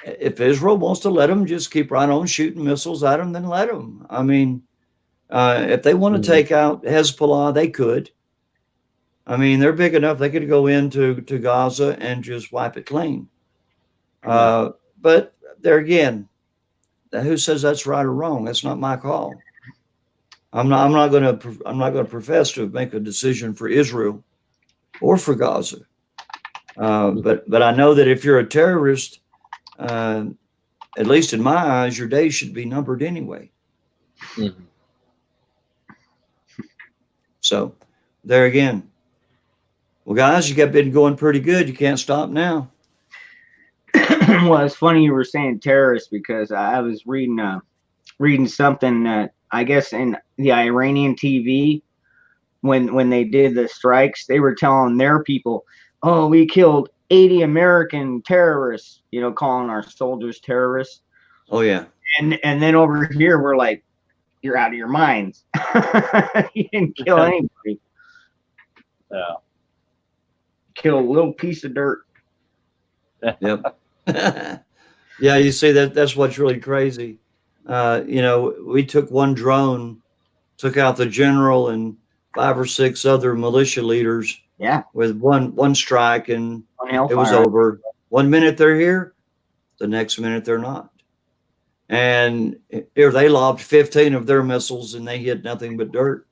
if Israel wants to let them just keep right on shooting missiles at them, then let them. I mean, if they want to take out Hezbollah, they could. I mean, they're big enough; they could go into Gaza and just wipe it clean. But there again, who says that's right or wrong? That's not my call. I'm not going to profess to make a decision for Israel or for Gaza. But I know that if you're a terrorist, at least in my eyes, your days should be numbered anyway. Mm-hmm. So there again. Well, guys, you got been going pretty good. You can't stop now. well, it's funny you were saying terrorists because I was reading something that I guess in the Iranian TV when they did the strikes, they were telling their people, "Oh, we killed 80 American terrorists," you know, calling our soldiers terrorists. Oh yeah. And then over here we're like, "You're out of your minds. You didn't kill anybody. Yeah. Kill a little piece of dirt." Yep. Yeah, you see that's what's really crazy. You know, we took one drone, took out the general and 5 or 6 other militia leaders. Yeah. With one strike, and it was over. 1 minute they're here, the next minute they're not. And here they lobbed 15 of their missiles, and they hit nothing but dirt.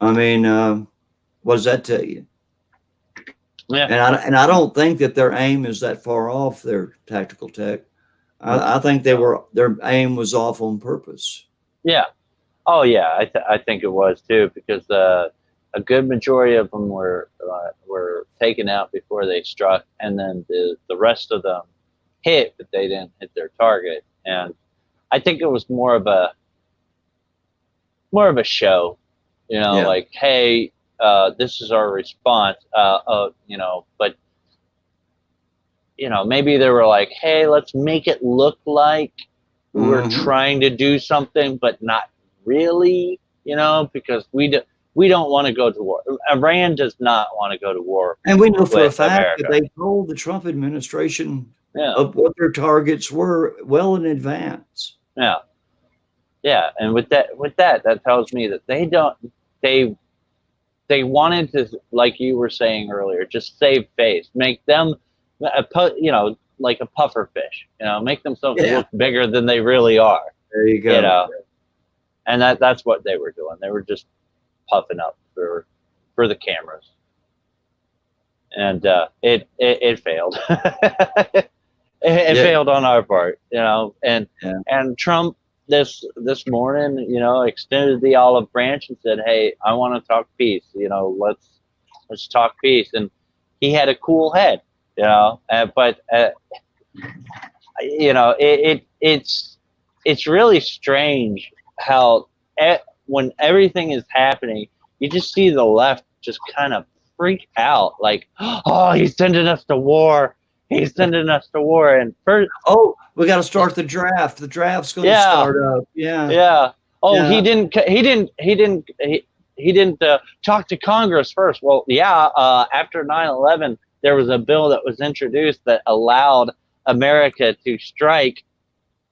I mean, what does that tell you? Yeah. And I don't think that their aim is that far off their tactical tech. I think their aim was off on purpose. Yeah. Oh yeah, I think it was too, because a good majority of them were taken out before they struck, and then the rest of them hit, but they didn't hit their target. And I think it was more of a show, you know, Yeah. like, hey, this is our response, you know, but you know, maybe they were like, hey, let's make it look like we're trying to do something, but not really, you know, because we don't want to go to war. Iran does not want to go to war. And we know for a fact America. that they told the Trump administration Yeah. of what their targets were well in advance. Yeah. Yeah. And with that tells me that they wanted to, like you were saying earlier, just save face, make them, you know, like a puffer fish, you know, make themselves look bigger than they really are. There you go. You know, and that's what they were doing. They were just puffing up for the cameras, and it failed. It failed on our part, you know, and Trump this morning, you know, extended the olive branch and said, hey, I want to talk peace, you know, let's talk peace. And he had a cool head, you know, but you know, it's really strange how when everything is happening, you just see the left just kind of freak out, like, oh, he's sending us to war. He's sending us to war. And first, Oh, we got to start the draft. The draft's going to yeah, start up. Yeah. yeah. Oh, Yeah. he didn't talk to Congress first. Well, yeah. After 9/11, there was a bill that was introduced that allowed America to strike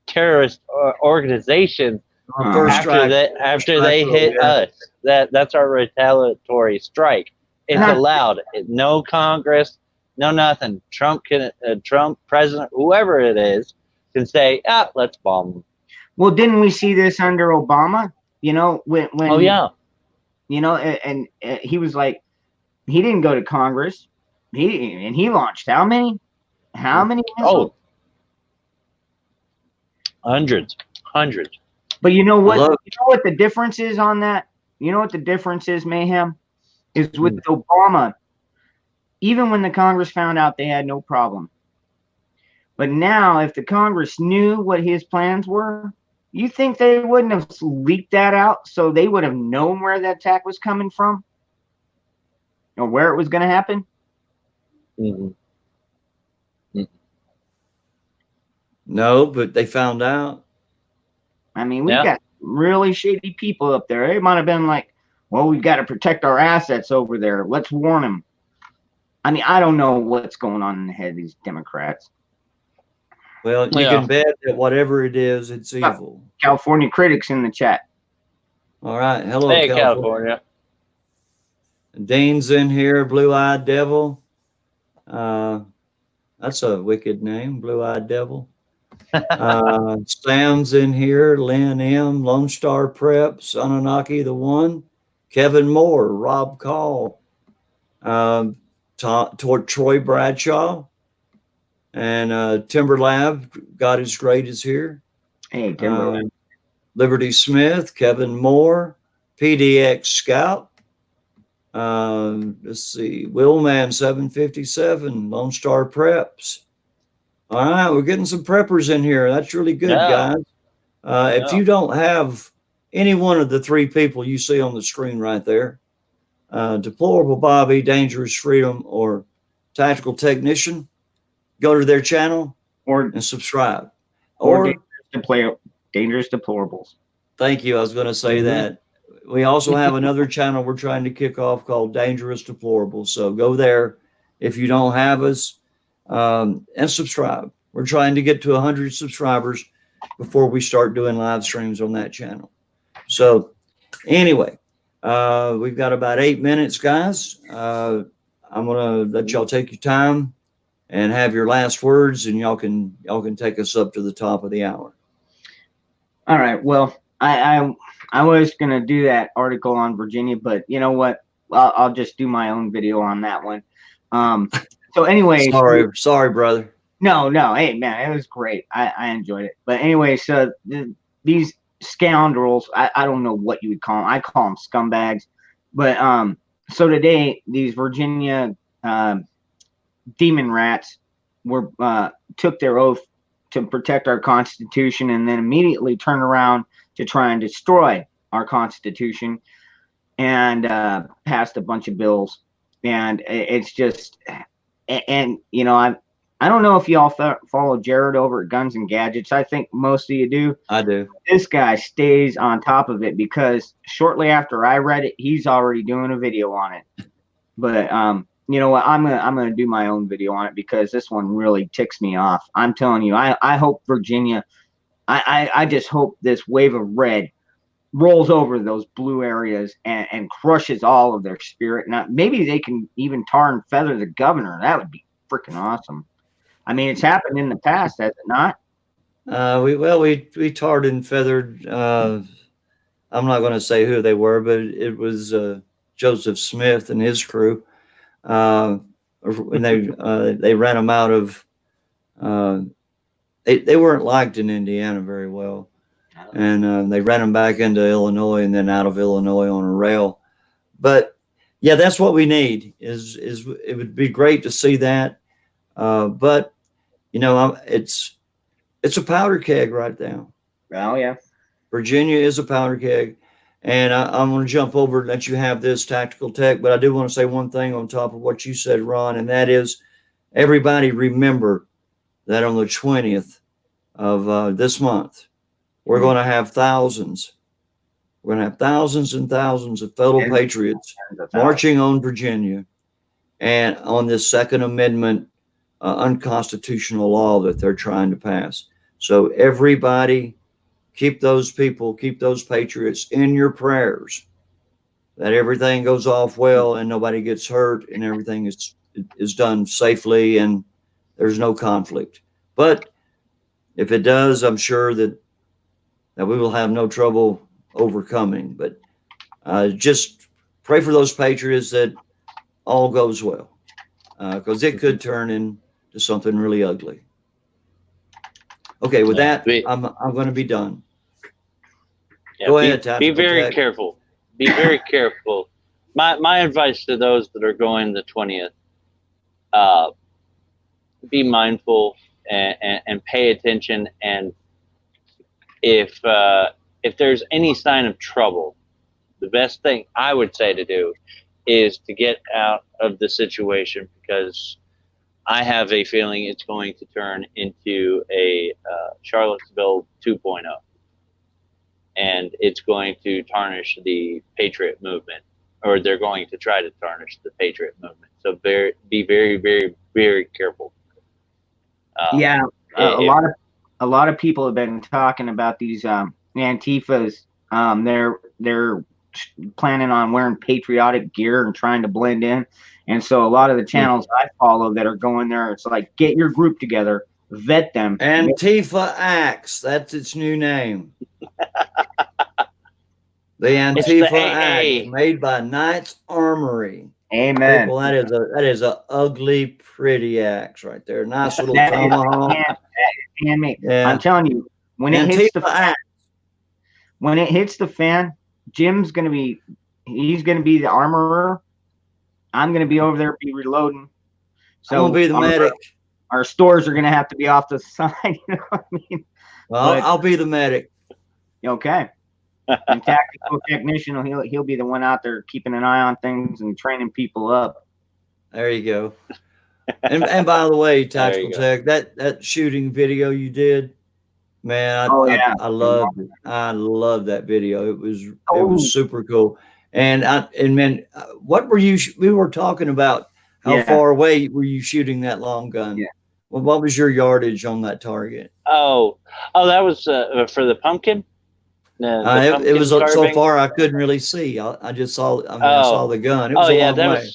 terrorist organizations First after strike. after Strike they rule, hit yeah. us. That's our retaliatory strike. It's allowed. No Congress, no nothing. Trump president, whoever it is, can say, let's bomb them. Well, didn't we see this under Obama? You know, when Oh yeah. you know, and he was like, he didn't go to Congress. He launched how many missiles? Oh, hundreds. But you know what? Hello? You know what the difference is on that? You know what the difference is, Mayhem? Is with Obama, even when the Congress found out, they had no problem. But now, if the Congress knew what his plans were, you think they wouldn't have leaked that out so they would have known where that attack was coming from or where it was going to happen? No, but they found out. I mean, we've got really shady people up there. It might have been like, well, we've got to protect our assets over there. Let's warn them. I mean, I don't know what's going on in the head of these Democrats. Well, you can bet that whatever it is, it's evil. California critics in the chat. All right. Hello, Hey, California. Dean's in here. Blue-eyed devil. That's a wicked name, Blue-eyed devil. Sam's in here. Lynn M. Lone Star Preps. Anunnaki the One. Kevin Moore. Rob Call. Troy Bradshaw. And Timber Lab, God is Great is here. Hey, Timber. Liberty Smith, Kevin Moore, PDX Scout. Let's see, Willman 757, Lone Star Preps. All right, we're getting some preppers in here. That's really good, guys. If you don't have any one of the three people you see on the screen right there, Deplorable Bobby, Dangerous Freedom, or Tactical Technician, go to their channel and subscribe. Or Dangerous Deplorables. Thank you. I was going to say that. We also have another channel we're trying to kick off called Dangerous Deplorables. So go there if you don't have us and subscribe. We're trying to get to 100 subscribers before we start doing live streams on that channel. So anyway, we've got about 8 minutes, guys. I'm going to let y'all take your time and have your last words, and y'all can take us up to the top of the hour. All right. Well, I was gonna do that article on Virginia, but you know what? I'll just do my own video on that one. So anyway, sorry, brother. No. Hey, man, it was great. I enjoyed it. But anyway, so these scoundrels, I don't know what you would call them. I call them scumbags. But so today, these Virginia demon rats took their oath to protect our Constitution, and then immediately turned around to try and destroy our Constitution, and passed a bunch of bills. And it's just, and you know, I don't know if y'all follow Jared over at Guns and Gadgets. I think most of you do. I do. This guy stays on top of it, because shortly after I read it, he's already doing a video on it. But you know what? I'm gonna do my own video on it, because this one really ticks me off. I'm telling you, I hope Virginia, I just hope this wave of red rolls over those blue areas and crushes all of their spirit. Now maybe they can even tar and feather the governor. That would be freaking awesome. I mean, it's happened in the past, has it not? We tarred and feathered. I'm not going to say who they were, but it was Joseph Smith and his crew. When they ran them out of, they weren't liked in Indiana very well, and they ran them back into Illinois and then out of Illinois on a rail. But yeah, that's what we need. Is it would be great to see that, but you know, it's a powder keg right now. Oh yeah. Virginia is a powder keg. And I'm going to jump over and let you have this tactical tech, but I do want to say one thing on top of what you said, Ron, and that is everybody remember that on the 20th of this month, we're going to have thousands. We're going to have thousands and thousands of fellow patriots marching on Virginia and on this Second Amendment unconstitutional law that they're trying to pass. So everybody, keep those people, keep those patriots in your prayers, that everything goes off well and nobody gets hurt and everything is done safely and there's no conflict. But if it does, I'm sure that we will have no trouble overcoming. But just pray for those patriots that all goes well, because it could turn into something really ugly. Okay, with that, I'm going to be done. Yeah, Go ahead, be very careful. Be very careful. My advice to those that are going the 20th, be mindful and pay attention. And if there's any sign of trouble, the best thing I would say to do is to get out of the situation, because I have a feeling it's going to turn into a Charlottesville 2.0. And it's going to tarnish the Patriot movement, or they're going to try to tarnish the Patriot movement. So be very, very, very careful. Yeah, a lot of people have been talking about these Antifas. They're planning on wearing patriotic gear and trying to blend in. And so a lot of the channels I follow that are going there, it's like, get your group together, vet them. Antifa Axe, that's its new name. The Antifa Axe, made by Knight's Armory. Amen. People, that is a ugly, pretty axe right there. Nice little tomahawk. Handmade. Yeah. I'm telling you, when it hits the fan, Jim's gonna be the armorer. I'm gonna be over there, be reloading. So I'm gonna be the medic. Our stores are gonna have to be off the side. You know what I mean? Well, I'll be the medic. Okay. And tactical technician, he'll be the one out there keeping an eye on things and training people up. There you go. And by the way, tactical tech, that shooting video you did, man, I loved it. I loved that video. It was super cool. And man, what were you? We were talking about how far away were you shooting that long gun? Yeah. Well, what was your yardage on that target? Oh, that was for the pumpkin. It was so far I couldn't really see. I just saw. I saw the gun. It was a long way.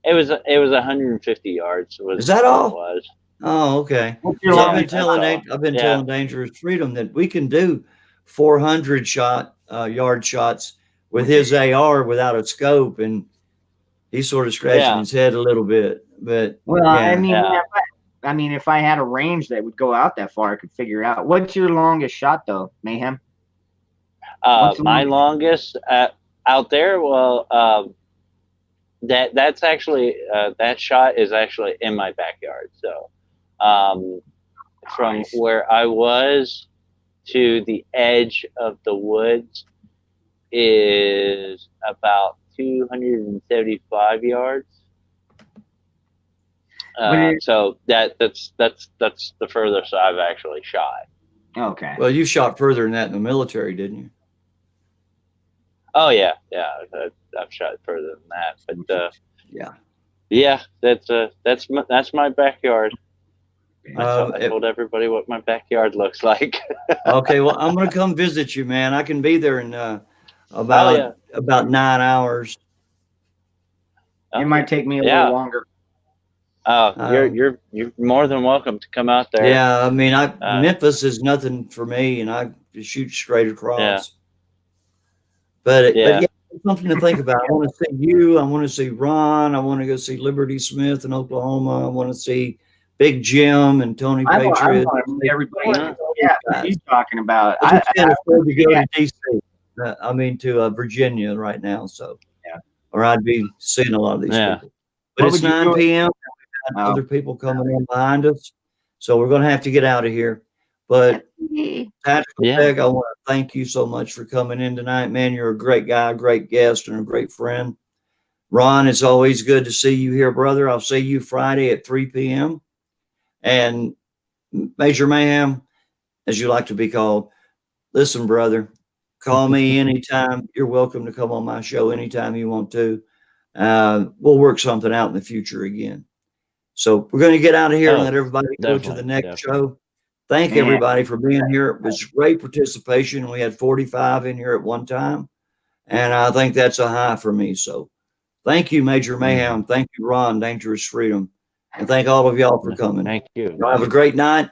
It was 150 yards. Is that all? It was. Oh, okay. So I've been telling Dangerous Freedom that we can do 400 yard shots with his AR without a scope, and he's sort of scratching his head a little bit. But I mean, if I had a range that would go out that far, I could figure it out. What's your longest shot, though, Mayhem? My longest out there, well, that's actually that shot is actually in my backyard. So from where I was to the edge of the woods is about 275 yards. So that's the furthest I've actually shot. Okay. Well, you shot further than that in the military, didn't you? Oh yeah. I've shot further than that, but that's my backyard. I told everybody what my backyard looks like. Okay, well, I'm gonna come visit you, man. I can be there in about 9 hours. It might take me a little longer. You're more than welcome to come out there. Yeah, I mean, Memphis is nothing for me, and I just shoot straight across. Yeah. But it's something to think about. I want to see you. I want to see Ron. I want to go see Liberty Smith in Oklahoma. I want to see Big Jim and Tony Patriot. I want to see everybody. Yeah, he's talking about. I can't afford to go to DC. I mean, to Virginia right now. So, or I'd be seeing a lot of these people. But it's 9 p.m. We've got other people coming in behind us, so we're going to have to get out of here. But Tactical Yeah. Tech, I want to thank you so much for coming in tonight, man. You're a great guy, a great guest, and a great friend. Ron, it's always good to see you here, brother. I'll see you Friday at 3 p.m. And Major Mayhem, as you like to be called, listen, brother, call me anytime. You're welcome to come on my show anytime you want to. We'll work something out in the future again. So we're going to get out of here and Oh, let everybody go to the definitely, next definitely. show. Thank Man. everybody for being here. It was great participation. We had 45 in here at one time, and I think that's a high for me. So thank you, Major Mayhem. Thank you, Ron, Dangerous Freedom. And thank all of y'all for coming. Thank you. Y'all have a great night,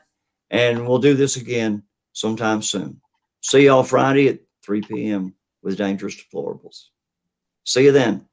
and we'll do this again sometime soon. See y'all Friday at 3 p.m. with Dangerous Deplorables. See you then.